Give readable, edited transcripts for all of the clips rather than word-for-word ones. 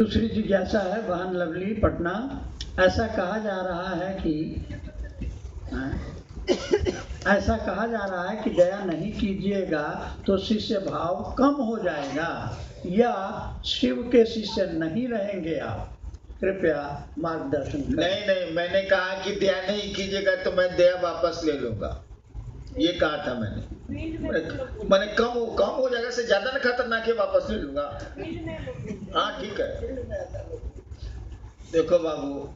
दूसरी जिज्ञासा है बहन लवली पटना। ऐसा कहा जा रहा है कि दया नहीं कीजिएगा तो शिष्य भाव कम हो जाएगा या शिव के शिष्य नहीं रहेंगे आप, कृपया मार्गदर्शन करें। नहीं, मैंने कहा कि दया नहीं कीजिएगा तो मैं दया वापस ले लूंगा, ये कहा था मैंने कम हो जाएगा से ज्यादा ना खतरनाक है, वापस ले लूंगा। हाँ ठीक है। देखो बाबू,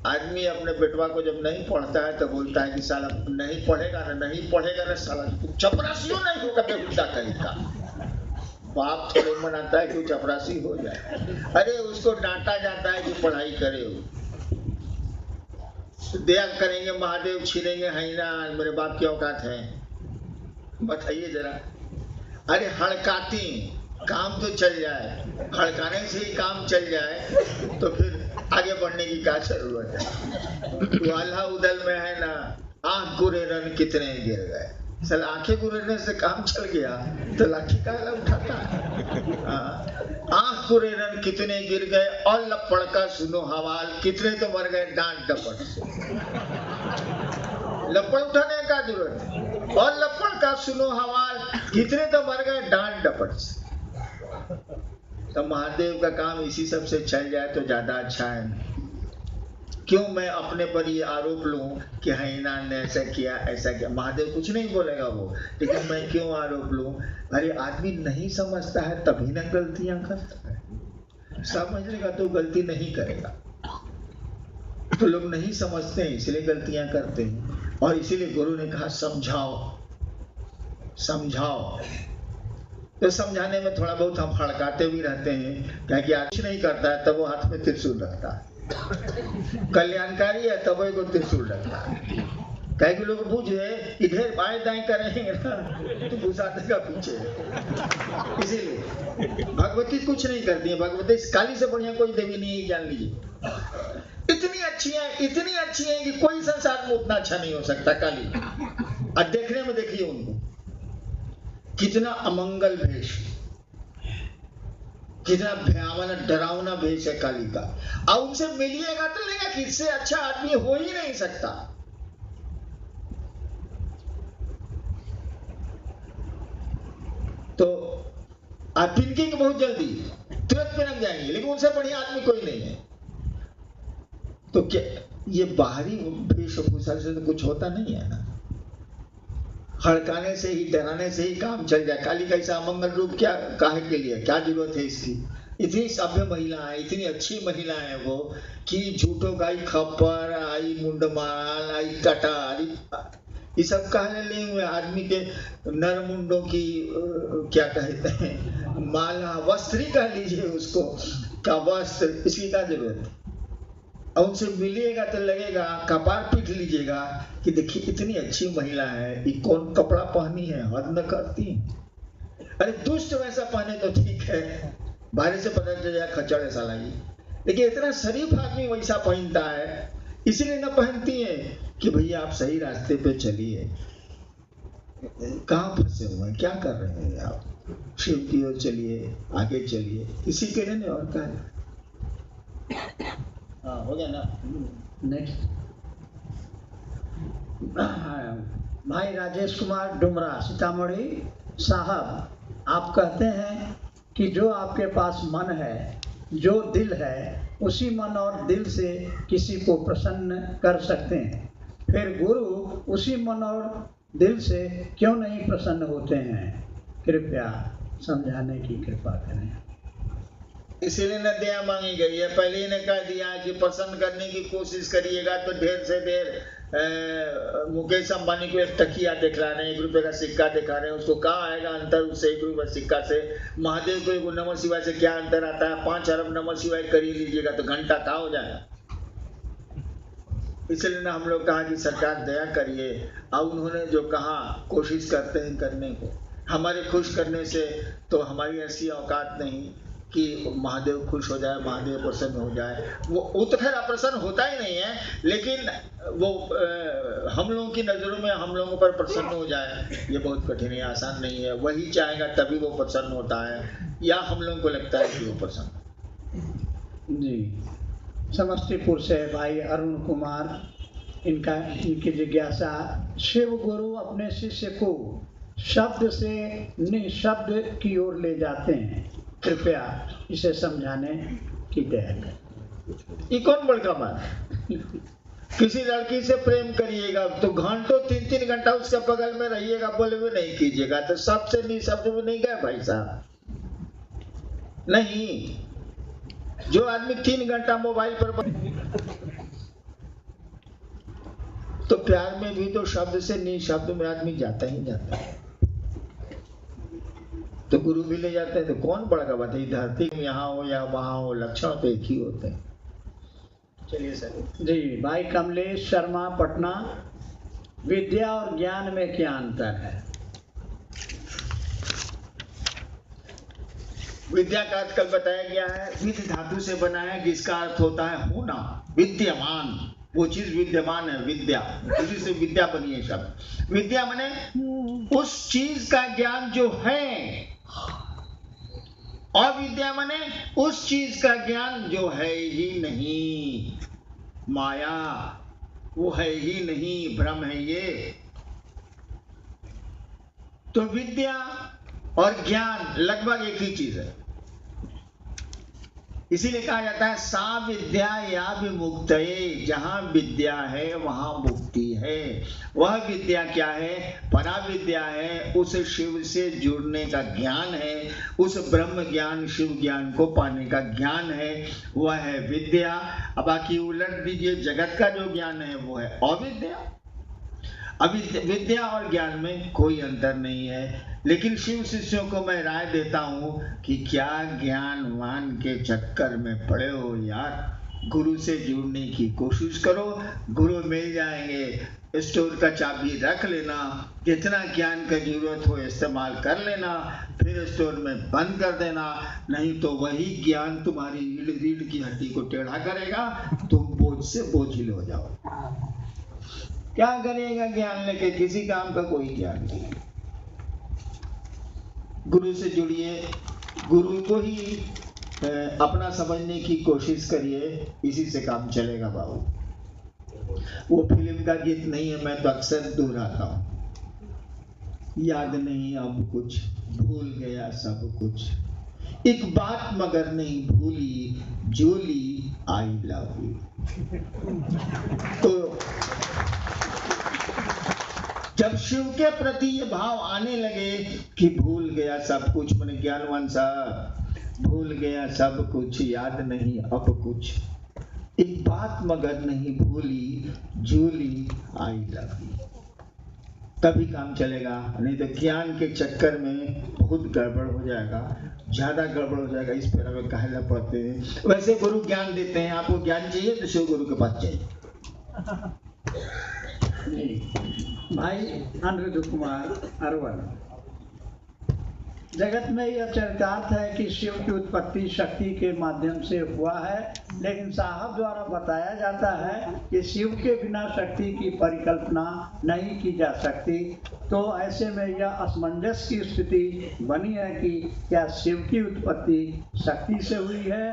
आदमी अपने बेटवा को जब नहीं पढ़ता है तो बोलता है कि साला नहीं पढ़ेगा ना साला चपरासियों नहीं होगा, बेहुदा कहेगा। बाप थोड़े मनाता है कि चपरासी हो जाए, अरे उसको डांटा जाता है कि पढ़ाई करे। दया करेंगे महादेव छीनेंगे, है ना मेरे बाप की औकात है? बताइए जरा। अरे हड़काती काम तो चल जाए, हड़काने से ही काम चल जाए तो फिर आगे बढ़ने की क्या जरूरत है? वाला उदल में है ना, आंख गुरेरन कितने गिर गए। सल आंखें गुरेरने से काम चल गया तो लाठी का उठाता है। आंख गुरेरन कितने गिर गए और लपड़ का सुनो हवाल, कितने तो मर गए डांट डपट से। लपड़ उठाने का जरूरत है, और लपड़ का सुनो हवाल, कितने तो मर गए डांट डपट से। तो महादेव का काम इसी सब से चल जाए तो ज्यादा अच्छा है। क्यों मैं अपने पर ये आरोप लूं कि हैना ने ऐसा किया? महादेव कुछ नहीं बोलेगा वो, लेकिन मैं क्यों आरोप लूं? अरे आदमी नहीं समझता है तभी ना गलतियां करता है, समझ लेगा तो गलती नहीं करेगा। तो लोग नहीं समझते हैं इसलिए गलतियां करते हैं, और इसीलिए गुरु ने कहा समझाओ। तो समझाने में थोड़ा बहुत हम हड़काते भी रहते हैं, क्या कि कुछ नहीं करता है तब वो हाथ में त्रिशूल रखता है, कल्याणकारी है तब वो त्रिशूल रखता है। कहे कि लोग बूझे इधर बाएं दाएं करेंगे ना तो घुसा देगा पीछे। इसीलिए भगवती कुछ नहीं करती है, भगवती काली से बढ़िया कोई देवी नहीं है, जान लीजिए। इतनी अच्छी है कि कोई संसार में उतना अच्छा नहीं हो सकता काली। और देखने में देखिए उनको कितना अमंगल भेष, कितना भयावह डरावना भेष है काली का। और उनसे मिलिएगा तो लगेगा कि इससे अच्छा आदमी हो ही नहीं सकता। तो आप इनकी बहुत जल्दी तुरंत में लग जाएंगे, लेकिन उनसे बढ़िया आदमी कोई नहीं है। तो क्या ये बाहरी वेशभूषा से तो कुछ होता नहीं है ना, हड़काने से ही डराने से ही काम चल जाए। काली का ऐसा अमंगल रूप क्या काहे के लिए, क्या जरूरत है इसकी? इतनी सभ्य महिला है, इतनी अच्छी महिला है वो, कि झूठों का आई खप्पर, आई मुंडमाल, आई कटार, ये सब कहने लिए हुए आदमी के नर मुंडों की क्या कहते हैं, माला वस्त्री कह लीजिए उसको, का वस्त्र, इसकी क्या जरूरत है? और उनसे मिलिएगा तो लगेगा, कपार पीट लीजिएगा कि देखिए इतनी अच्छी महिला है, ये कौन कपड़ा पहनी है, हद न करती। अरे दुष्ट वैसा पहने तो ठीक है, बाहर से पता चल जाए खच्चड़ है साला ये, लेकिन इतना शरीफ आदमी वैसा पहनता है, इसलिए न पहनती है कि भैया आप सही रास्ते पे चलिए। कहाँ फंसे हुए हैं, क्या कर रहे हैं आप? शिव की ओर चलिए, आगे चलिए, इसी के लिए और क्या है। हो गया ना। नेक्स्ट भाई राजेश कुमार डुमरा सीतामढ़ी साहब, आप कहते हैं कि जो आपके पास मन है, जो दिल है, उसी मन और दिल से किसी को प्रसन्न कर सकते हैं, फिर गुरु उसी मन और दिल से क्यों नहीं प्रसन्न होते हैं? कृपया समझाने की कृपा करें। इसीलिए न दया मांगी गई है, पहले ही ने कह दिया कि प्रसन्न करने की कोशिश करिएगा तो ढेर से ढेर मुकेश अंबानी को एक तकिया दिखला रहे हैं, 1 रुपए का सिक्का दिखा रहे हैं, उसको कहाँ आएगा अंतर उससे 1 रुपए सिक्का से? महादेव को 1 नमः शिवाय से क्या अंतर आता है? 5 अरब नमः शिवाय कर ही लीजिएगा तो घंटा कहाँ हो जाएगा। इसलिए ना हम लोग कहा कि सरकार दया करिए, और उन्होंने जो कहा कोशिश करते हैं करने को, हमारे खुश करने से तो हमारी ऐसी औकात नहीं कि महादेव खुश हो जाए, महादेव प्रसन्न हो जाए। वो तो खैर प्रसन्न होता ही नहीं है, लेकिन वो हम लोगों की नजरों में हम लोगों पर प्रसन्न हो जाए ये बहुत कठिन है, आसान नहीं है। वही चाहेगा तभी वो प्रसन्न होता है, या हम लोगों को लगता है कि वो प्रसन्न। जी, समस्तीपुर से भाई अरुण कुमार, इनकी जिज्ञासा, शिव गुरु अपने शिष्य को शब्द से निशब्द की ओर ले जाते हैं, कृपया इसे समझाने की दया करें। ये कौन बड़का बात? किसी लड़की से प्रेम करिएगा तो घंटों 3-3 घंटा उसके बगल में रहिएगा, बोले भी नहीं कीजिएगा, तो शब्द से निशब्द में नहीं गए भाई साहब। नहीं, जो आदमी 3 घंटा मोबाइल पर तो प्यार में भी तो शब्द से निशब्द में आदमी जाता ही जाता है। तो गुरु भी ले जाते हैं, तो कौन बड़ा बात है? धरती में यहाँ हो या वहां हो, लक्षण तो एक ही होते हैं। चलिए सर जी, भाई कमलेश शर्मा पटना, विद्या और ज्ञान में क्या अंतर है? विद्या का अर्थ कल बताया गया है, विद्य धातु से बना है, जिसका अर्थ होता है होना, विद्यमान। वो चीज विद्यमान है, विद्या, उसी से विद्या बनी है शब्द। विद्या माने उस चीज का ज्ञान जो है, और विद्या माने उस चीज का ज्ञान जो है ही नहीं, माया, वो है ही नहीं, भ्रम है ये। तो विद्या और ज्ञान लगभग एक ही चीज है। इसीलिए कहा जाता है सा विद्या या विमुक्तये, जहां विद्या है वहां मुक्ति है। वह विद्या क्या है? परा विद्या है, उस शिव से जुड़ने का ज्ञान है, उस ब्रह्म ज्ञान शिव ज्ञान को पाने का ज्ञान है, वह है विद्या। अब बाकी उलट दीजिए, जगत का जो ज्ञान है वो है अविद्या। अभी विद्या और ज्ञान में कोई अंतर नहीं है। लेकिन शिव शिष्यों को मैं राय देता हूं कि क्या ज्ञान मान के चक्कर में पड़े हो यार, गुरु से जुड़ने की कोशिश करो, गुरु मिल जाएंगे। स्टोर का चाबी रख लेना, जितना ज्ञान का जरूरत हो इस्तेमाल कर लेना, फिर स्टोर में बंद कर देना, नहीं तो वही ज्ञान तुम्हारी रीढ़ की हड्डी को टेढ़ा करेगा, तुम बोझ से बोझिल हो जाओ। क्या करिएगा ज्ञान लेके? किसी काम का कोई ज्ञान नहीं। गुरु से जुड़िए, गुरु को ही अपना समझने की कोशिश करिए, इसी से काम चलेगा बाबू। वो फिल्म का गीत नहीं है, मैं तो अक्सर दोहराता हूं, याद नहीं अब कुछ, भूल गया सब कुछ, एक बात मगर नहीं भूली, जोली आई लव यू। तो जब शिव के प्रति ये भाव आने लगे कि भूल गया सब कुछ, मैंने ज्ञानवान साहब, भूल गया सब कुछ, याद नहीं अब कुछ, एक बात मगर नहीं भूली, जूली आई लव यू, तभी काम चलेगा। नहीं तो ज्ञान के चक्कर में बहुत गड़बड़ हो जाएगा, ज्यादा गड़बड़ हो जाएगा। इस पर हमें कहना पड़ते हैं। वैसे गुरु ज्ञान देते हैं, आपको ज्ञान चाहिए तो शिव गुरु के पास चाहिए। भाई अनिरुद्ध कुमार अरवल, जगत में यह चरितार्थ है कि शिव की उत्पत्ति शक्ति के माध्यम से हुआ है, लेकिन साहब द्वारा बताया जाता है कि शिव के बिना शक्ति की परिकल्पना नहीं की जा सकती। तो ऐसे में यह असमंजस की स्थिति बनी है कि क्या शिव की उत्पत्ति शक्ति से हुई है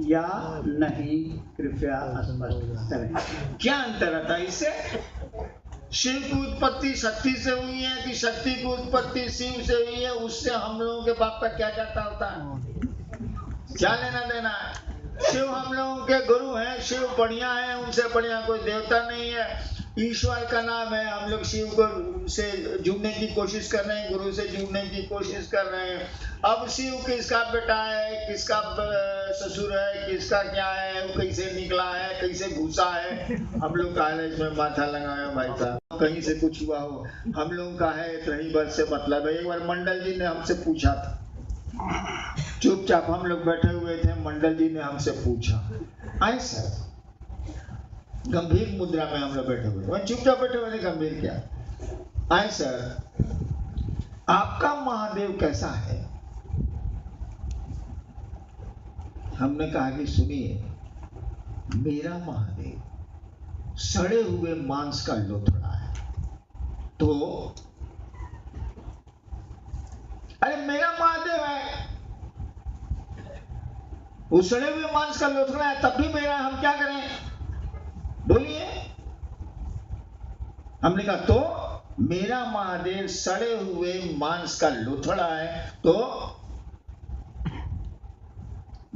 या नहीं, कृपया स्पष्ट करें। क्या अंतर आता है इससे? शिव की उत्पत्ति शक्ति से हुई है कि शक्ति की उत्पत्ति शिव से हुई है? उससे हम लोगों के बाप का क्या जाता होता है? क्या लेना देना है? शिव हम लोगों के गुरु हैं, शिव बढ़िया है, उनसे बढ़िया कोई देवता नहीं है। ईश्वर का नाम है, हम लोग शिव को से जुड़ने की कोशिश कर रहे हैं, गुरु से जुड़ने की कोशिश कर रहे हैं। अब शिव किसका बेटा है, किसका ससुर है, किसका क्या है, वो कैसे निकला है, कैसे घुसा है, हम लोग का है इसमें माथा लगाया भाई साहब। कहीं से कुछ हुआ हो, हम लोग का है रही बात से मतलब है। एक बार मंडल जी ने हमसे पूछा था, चुपचाप हम लोग बैठे हुए थे, मंडल जी ने हमसे पूछा, आए सर, गंभीर मुद्रा में हम लोग बैठे हुए, चुपचाप बैठे हुए, गंभीर क्या, आए सर, आपका महादेव कैसा है? हमने कहा कि सुनिए, मेरा महादेव सड़े हुए मांस का लोथड़ा है। तो अरे मेरा महादेव है, सड़े हुए मांस का लोथड़ा है, तब भी मेरा, हम क्या करें? बोलिए। हमने कहा तो मेरा महादेव सड़े हुए मांस का लोथड़ा है, तो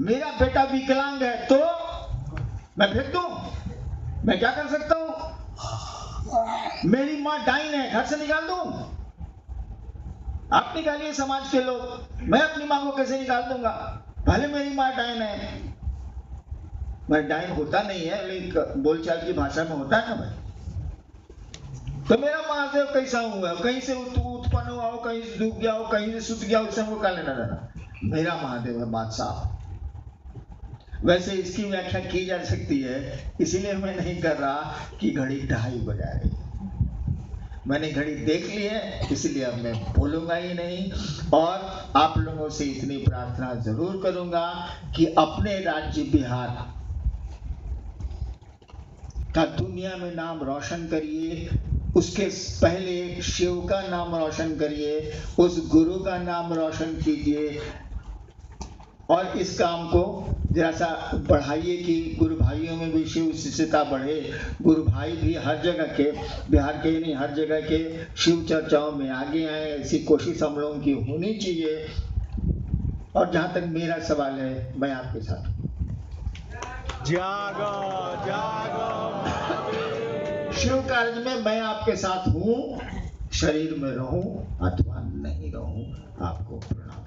मेरा बेटा विकलांग है, तो मैं फेंक दूं? मैं क्या कर सकता हूं? मेरी मां डाइन है, घर से निकाल दूं? आप निकालिए समाज के लोग, मैं अपनी मां को कैसे निकाल दूंगा? भले मेरी मां डाइन है, मैं डाइन होता नहीं है, लेकिन बोलचाल की भाषा में होता है ना भाई। तो मेरा महादेव कैसा हुआ? कहीं से उत्पन्न हुआ हो, कहीं से डूब गया हो, कहीं से सुत गया हो, उससे हमको क्या लेना देना? मेरा महादेव है बादशाह। वैसे इसकी व्याख्या की जा सकती है, इसीलिए मैं नहीं कर रहा कि घड़ी 2:30 बजा रही। मैंने घड़ी देख ली है, इसलिए अब मैं बोलूंगा ही नहीं। और आप लोगों से इतनी प्रार्थना जरूर करूंगा कि अपने राज्य बिहार का दुनिया में नाम रोशन करिए। उसके पहले शिव का नाम रोशन करिए, उस गुरु का नाम रोशन कीजिए, और इस काम को जरा सा बढ़ाइए कि गुरु भाइयों में भी शिव शिष्यता बढ़े। गुरु भाई भी हर जगह के, बिहार के नहीं हर जगह के शिव चर्चाओं में आगे आए, ऐसी कोशिश हम लोगों की होनी चाहिए। और जहां तक मेरा सवाल है, मैं आपके साथ जागो जागो शिव कार्य में मैं आपके साथ हूं, शरीर में रहूं अथवा नहीं रहूं। आपको प्रणाम।